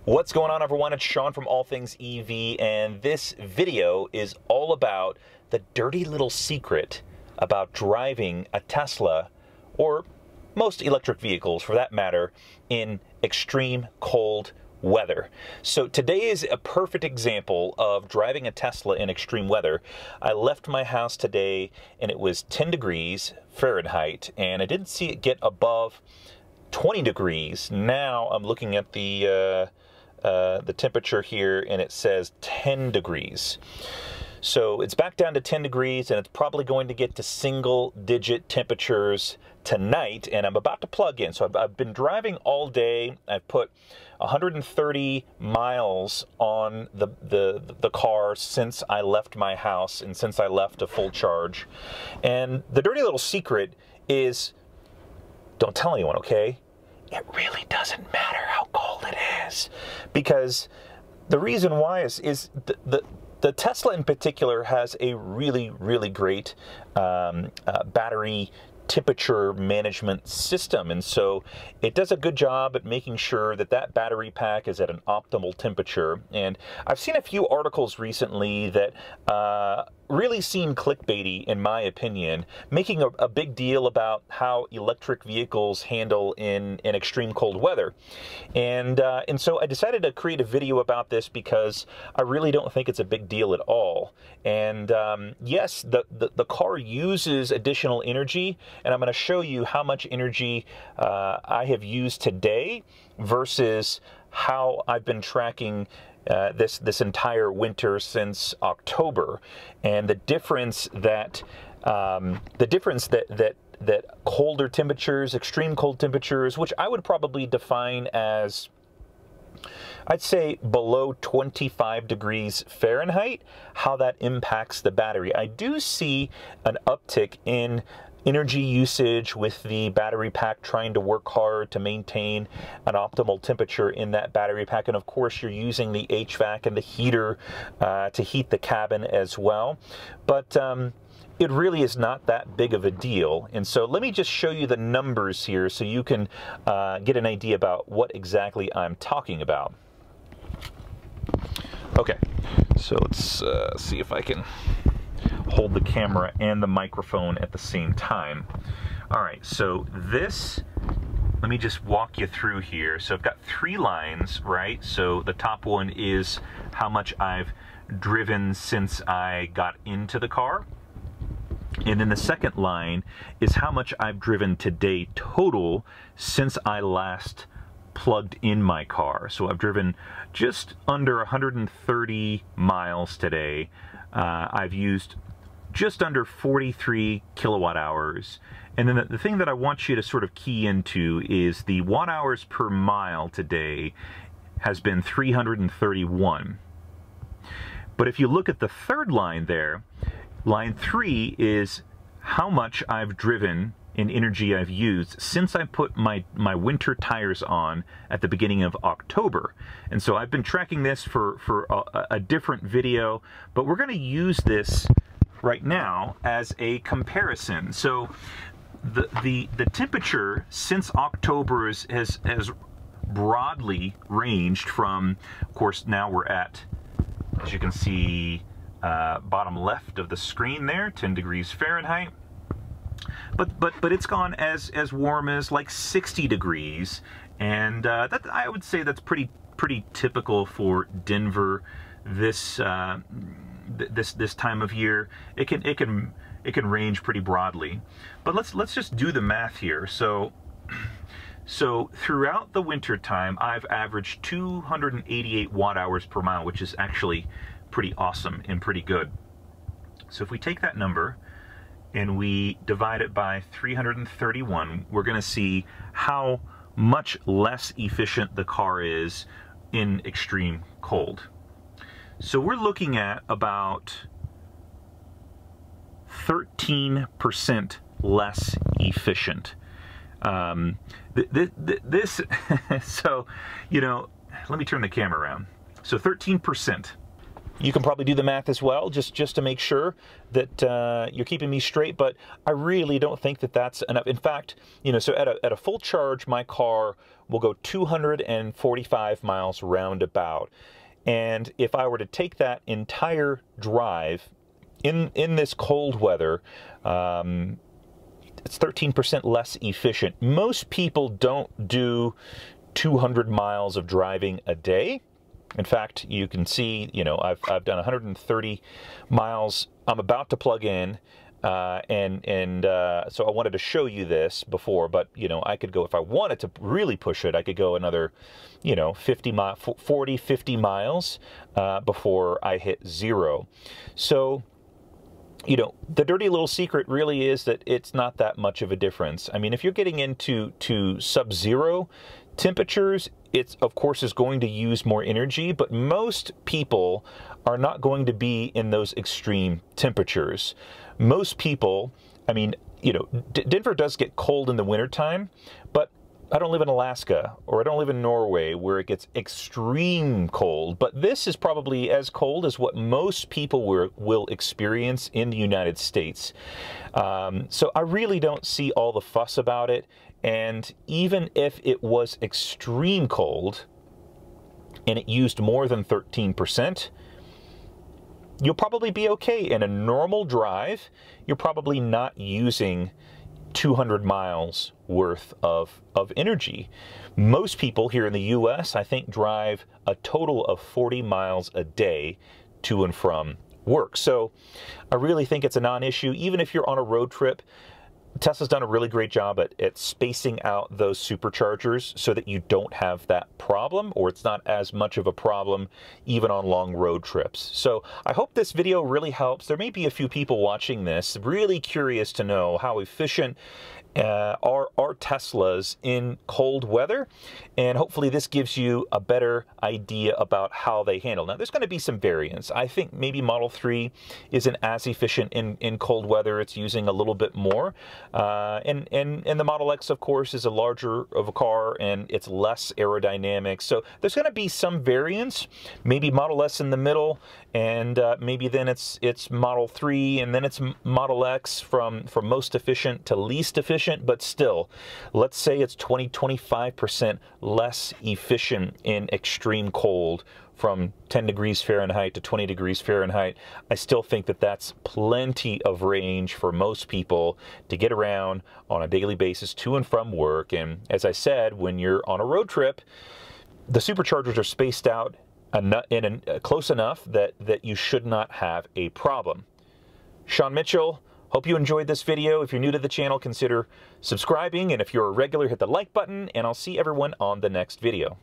What's going on, everyone? It's Sean from All Things EV, and this video is all about the dirty little secret about driving a Tesla, or most electric vehicles for that matter, in extreme cold weather. So today is a perfect example of driving a Tesla in extreme weather. I left my house today and it was 10 degrees Fahrenheit, and I didn't see it get above 20 degrees. Now I'm looking at the temperature here and it says 10 degrees. So it's back down to 10 degrees and it's probably going to get to single-digit temperatures tonight, and I'm about to plug in. So I've been driving all day. I've put 130 miles on the car since I left my house and since I left a full charge. And the dirty little secret is, don't tell anyone, okay? It really doesn't matter how cold it is, because the reason why is the Tesla in particular has a really great battery temperature management system, and so it does a good job at making sure that that battery pack is at an optimal temperature. And I've seen a few articles recently that really seem clickbaity, in my opinion, making a big deal about how electric vehicles handle in extreme cold weather. And so I decided to create a video about this because I really don't think it's a big deal at all. And yes, the car uses additional energy, and I'm going to show you how much energy I have used today versus how I've been tracking this entire winter since October, and the difference that colder temperatures, extreme cold temperatures, which I would probably define as, I'd say, below 25 degrees Fahrenheit, how that impacts the battery. I do see an uptick in energy usage with the battery pack trying to work hard to maintain an optimal temperature in that battery pack. And of course, you're using the HVAC and the heater to heat the cabin as well. But it really is not that big of a deal. And so let me just show you the numbers here so you can get an idea about what exactly I'm talking about. Okay, so let's see if I can hold the camera and the microphone at the same time. All right, so let me just walk you through here. So I've got three lines, right? So the top one is how much I've driven since I got into the car. And then the second line is how much I've driven today total since I last plugged in my car. So I've driven just under 130 miles today. I've used just under 43 kilowatt hours. And then the thing that I want you to sort of key into is the watt hours per mile today has been 331. But if you look at the third line there, line 3 is how much I've driven in energy I've used since I put my winter tires on at the beginning of October. And so I've been tracking this for a different video, but we're going to use this right now as a comparison. So the temperature since October has broadly ranged from, of course, now we're at, as you can see, bottom left of the screen there, 10 degrees Fahrenheit. But it's gone as warm as like 60 degrees, and that, I would say, that's pretty typical for Denver this time of year. It can range pretty broadly. But let's just do the math here. So throughout the winter time, I've averaged 288 watt hours per mile, which is actually pretty awesome and pretty good. So if we take that number and we divide it by 331, we're going to see how much less efficient the car is in extreme cold. So we're looking at about 13% less efficient. So, you know, let me turn the camera around. So 13%. You can probably do the math as well, just to make sure that you're keeping me straight, but I really don't think that that's enough. In fact, so at a full charge, my car will go 245 miles roundabout. And if I were to take that entire drive in this cold weather, it's 13% less efficient. Most people don't do 200 miles of driving a day. In fact, you can see, I've done 130 miles. I'm about to plug in, so I wanted to show you this before, but, I could go, if I wanted to really push it, I could go another, 40, 50 miles before I hit zero. So, the dirty little secret really is that it's not that much of a difference. I mean, if you're getting into sub-zero temperatures, it of course is going to use more energy, but most people are not going to be in those extreme temperatures. Most people, I mean, Denver does get cold in the wintertime, but I don't live in Alaska, or I don't live in Norway where it gets extreme cold, but this is probably as cold as what most people will experience in the United States. So I really don't see all the fuss about it, and even if it was extreme cold and it used more than 13%, you'll probably be okay. In a normal drive, you're probably not using 200 miles worth of energy. Most people here in the US, I think, drive a total of 40 miles a day to and from work. So I really think it's a non-issue. Even if you're on a road trip, Tesla's done a really great job at spacing out those superchargers so that you don't have that problem, or it's not as much of a problem even on long road trips. So I hope this video really helps. There may be a few people watching this really curious to know how efficient are Teslas in cold weather, and hopefully this gives you a better idea about how they handle. Now, there's going to be some variance. I think maybe Model 3 isn't as efficient in cold weather. It's using a little bit more, and the Model X, of course, is a larger of a car and it's less aerodynamic. So there's going to be some variance. Maybe Model S in the middle, and maybe then it's Model 3, and then it's Model X from most efficient to least efficient. But still, let's say it's 20-25% less efficient in extreme cold, from 10 degrees Fahrenheit to 20 degrees Fahrenheit. I still think that that's plenty of range for most people to get around on a daily basis to and from work. And as I said, when you're on a road trip, the superchargers are spaced out close enough that you should not have a problem. Sean Mitchell, hope you enjoyed this video. If you're new to the channel, consider subscribing, and if you're a regular, hit the like button, and I'll see everyone on the next video.